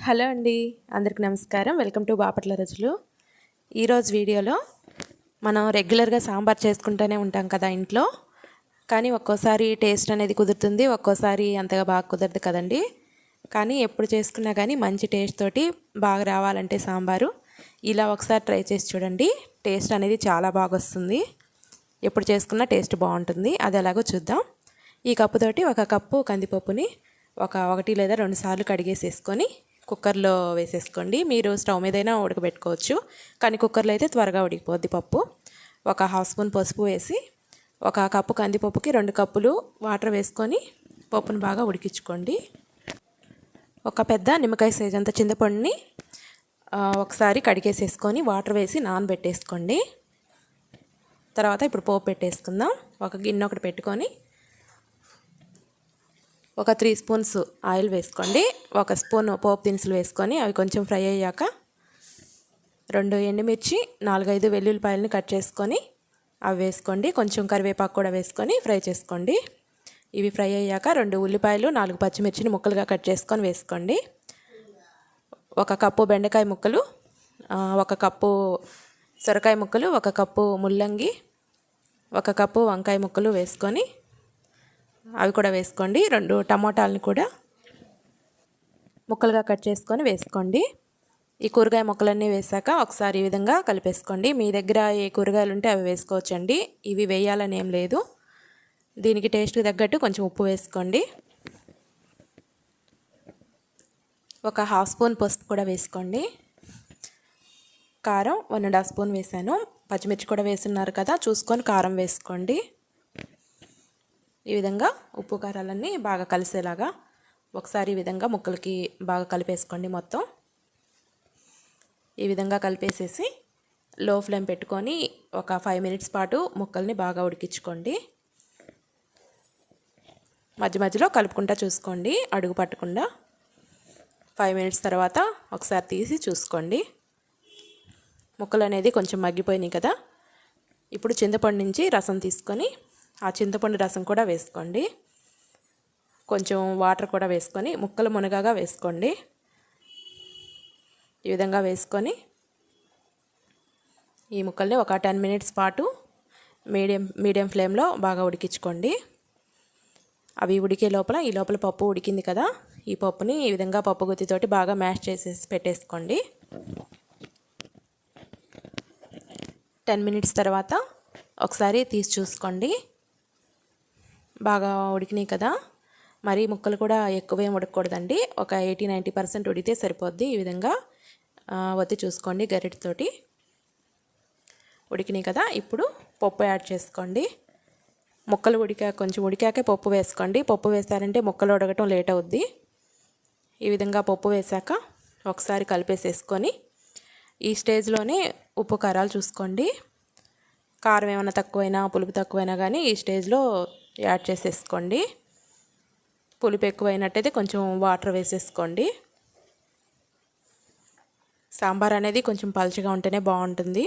Hello అండి, అందరికి నమస్కారం. వెల్కమ్ టు బాపట్ల రుచులు. ఈరోజు వీడియోలో మనం రెగ్యులర్గా సాంబార్ చేసుకుంటూనే ఉంటాం కదా ఇంట్లో. కానీ ఒక్కోసారి టేస్ట్ అనేది కుదురుతుంది, ఒక్కోసారి అంతగా బాగా కుదరదు కదండి. కానీ ఎప్పుడు చేసుకున్నా కానీ మంచి టేస్ట్ తోటి బాగా రావాలంటే సాంబారు ఇలా ఒకసారి ట్రై చేసి చూడండి. టేస్ట్ అనేది చాలా బాగా వస్తుంది. ఎప్పుడు చేసుకున్నా టేస్ట్ బాగుంటుంది. అది ఎలాగో చూద్దాం. ఈ కప్పుతోటి ఒక కప్పు కందిపప్పుని ఒకటి లేదా 2 సార్లు కడిగేసేసుకొని కుక్కర్లో వేసేసుకోండి. మీరు స్టవ్ మీదైనా ఉడకబెట్టుకోవచ్చు, కానీ కుక్కర్లో అయితే త్వరగా ఉడికిపోద్ది పప్పు. ఒక 1/2 స్పూన్ పసుపు వేసి ఒక కప్పు కందిపప్పుకి 2 కప్పులు వాటర్ వేసుకొని పప్పును బాగా ఉడికించుకోండి. ఒక పెద్ద నిమ్మకాయ సైజ్ అంత చింతపండుని ఒకసారి కడిగేసేసుకొని వాటర్ వేసి నానబెట్టేసుకోండి. తర్వాత ఇప్పుడు పోపు పెట్టేసుకుందాం. ఒక గిన్నె ఒకటి పెట్టుకొని ఒక 3 స్పూన్స్ ఆయిల్ వేసుకోండి. 1 స్పూన్ పోపు దినుసులు వేసుకొని అవి కొంచెం ఫ్రై అయ్యాక 2 ఎండుమిర్చి 4-5 వెల్లుల్లిపాయలని కట్ చేసుకొని అవి వేసుకోండి. కొంచెం కరివేపాకు కూడా వేసుకొని ఫ్రై చేసుకోండి. ఇవి ఫ్రై అయ్యాక 2 ఉల్లిపాయలు 4 పచ్చిమిర్చిని ముక్కలుగా కట్ చేసుకొని వేసుకోండి. 1 కప్పు బెండకాయ ముక్కలు, 1 కప్పు సొరకాయ ముక్కలు, 1 కప్పు ముల్లంగి, 1 కప్పు వంకాయ ముక్కలు వేసుకొని అవి కూడా వేసుకోండి. 2 టమాటాలను కూడా ముక్కలుగా కట్ చేసుకొని వేసుకోండి. ఈ కూరగాయ ముక్కలన్నీ వేసాక ఒకసారి ఈ విధంగా కలిపేసుకోండి. మీ దగ్గర ఏ కూరగాయలు ఉంటే అవి వేసుకోవచ్చండి. ఇవి వేయాలని ఏం లేదు. దీనికి టేస్ట్కి తగ్గట్టు కొంచెం ఉప్పు వేసుకోండి. ఒక 1/2 స్పూన్ పసుపు కూడా వేసుకోండి. కారం 1.5 స్పూన్ వేసాను. పచ్చిమిర్చి కూడా వేస్తున్నారు కదా, చూసుకొని కారం వేసుకోండి. ఈ విధంగా ఉప్పు కారాలన్నీ బాగా కలిసేలాగా ఒకసారి ఈ విధంగా ముక్కలకి బాగా కలిపేసుకోండి. మొత్తం ఈ విధంగా కలిపేసేసి లో ఫ్లేమ్ పెట్టుకొని ఒక 5 మినిట్స్ పాటు ముక్కల్ని బాగా ఉడికించుకోండి. మధ్య మధ్యలో కలుపుకుంటా చూసుకోండి, అడుగు పట్టకుండా. 5 మినిట్స్ తర్వాత ఒకసారి తీసి చూసుకోండి. ముక్కలు అనేది కొంచెం మగ్గిపోయినాయి కదా. ఇప్పుడు చింతపండు నుంచి రసం తీసుకొని ఆ చింతపండు రసం కూడా వేసుకోండి. కొంచెం వాటర్ కూడా వేసుకొని ముక్కలు మునగాగా వేసుకోండి. ఈ విధంగా వేసుకొని ఈ ముక్కల్ని ఒక 10 మినిట్స్ పాటు మీడియం ఫ్లేమ్లో బాగా ఉడికించుకోండి. అవి ఉడికే లోపల ఈ లోపల పప్పు ఉడికింది కదా, ఈ పప్పుని ఈ విధంగా పప్పు గుత్తితోటి బాగా మ్యాష్ చేసేసి పెట్టేసుకోండి. 10 మినిట్స్ తర్వాత ఒకసారి తీసి చూసుకోండి. బాగా ఉడికినాయి కదా. మరి ముక్కలు కూడా ఎక్కువేం ఉడకకూడదండి. ఒక 80-90% ఉడికితే సరిపోద్ది. ఈ విధంగా ఒత్తి చూసుకోండి గరిటెతోటి. ఉడికినాయి కదా. ఇప్పుడు పప్పు యాడ్ చేసుకోండి. ముక్కలు కొంచెం ఉడికాకే పప్పు వేసుకోండి. పప్పు వేసారంటే ముక్కలు ఉడకటం లేట్ అవుద్ది. ఈ విధంగా పప్పు వేసాక ఒకసారి కలిపేసేసుకొని ఈ స్టేజ్లోనే ఉప్పు కారాలు చూసుకోండి. కారం ఏమైనా తక్కువైనా పులుపు తక్కువైనా కానీ ఈ స్టేజ్లో యాడ్ చేసేసుకోండి. పులుపు ఎక్కువైనట్టయితే కొంచెం వాటర్ వేసేసుకోండి. సాంబార్ అనేది కొంచెం పలుచగా ఉంటేనే బాగుంటుంది.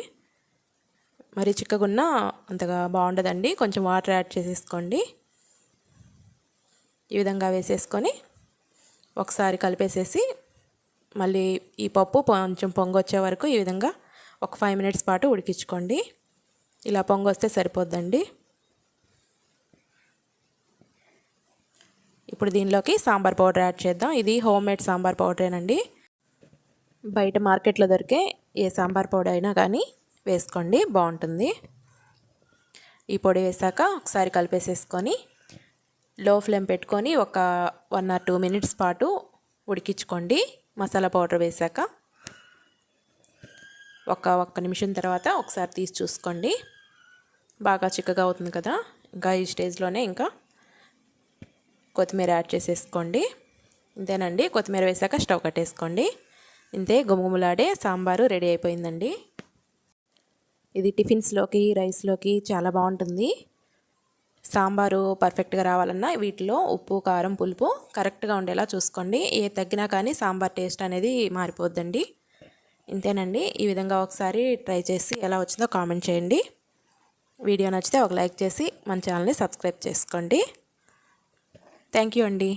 మరి చిక్కగున్నా అంతగా బాగుండదండి. కొంచెం వాటర్ యాడ్ చేసేసుకోండి. ఈ విధంగా వేసేసుకొని ఒకసారి కలిపేసేసి మళ్ళీ ఈ పప్పు కొంచెం పొంగొచ్చే వరకు ఈ విధంగా ఒక 5 మినిట్స్ పాటు ఉడికించుకోండి. ఇలా పొంగొస్తే సరిపోద్దండి. ఇప్పుడు దీనిలోకి సాంబార్ పౌడర్ యాడ్ చేద్దాం. ఇది హోమ్మేడ్ సాంబార్ పౌడరేనండి. బయట మార్కెట్లో దొరికే ఏ సాంబార్ పౌడర్ అయినా కానీ వేసుకోండి, బాగుంటుంది. ఈ పొడి వేసాక ఒకసారి కలిపేసేసుకొని లో ఫ్లేమ్ పెట్టుకొని ఒక 1 or 2 మినిట్స్ పాటు ఉడికించుకోండి. మసాలా పౌడర్ వేసాక ఒక్క నిమిషం తర్వాత ఒకసారి తీసి చూసుకోండి. బాగా చిక్కగా అవుతుంది కదా. ఇంకా ఈ స్టేజ్లోనే ఇంకా కొత్తిమీర యాడ్ చేసేసుకోండి. ఇంతేనండి. కొత్తిమీర వేసాక స్టవ్ కట్టేసుకోండి. ఇంతే, గుమగుమలాడే సాంబారు రెడీ అయిపోయిందండి. ఇది టిఫిన్స్లోకి రైస్లోకి చాలా బాగుంటుంది. సాంబారు పర్ఫెక్ట్గా రావాలన్నా వీటిలో ఉప్పు కారం పులుపు కరెక్ట్గా ఉండేలా చూసుకోండి. ఏ తగ్గినా కానీ సాంబార్ టేస్ట్ అనేది మారిపోద్దండి. ఇంతేనండి. ఈ విధంగా ఒకసారి ట్రై చేసి ఎలా వచ్చిందో కామెంట్ చేయండి. వీడియో నచ్చితే ఒక లైక్ చేసి మన ఛానల్ని సబ్స్క్రైబ్ చేసుకోండి. థ్యాంక్ యూ అండి.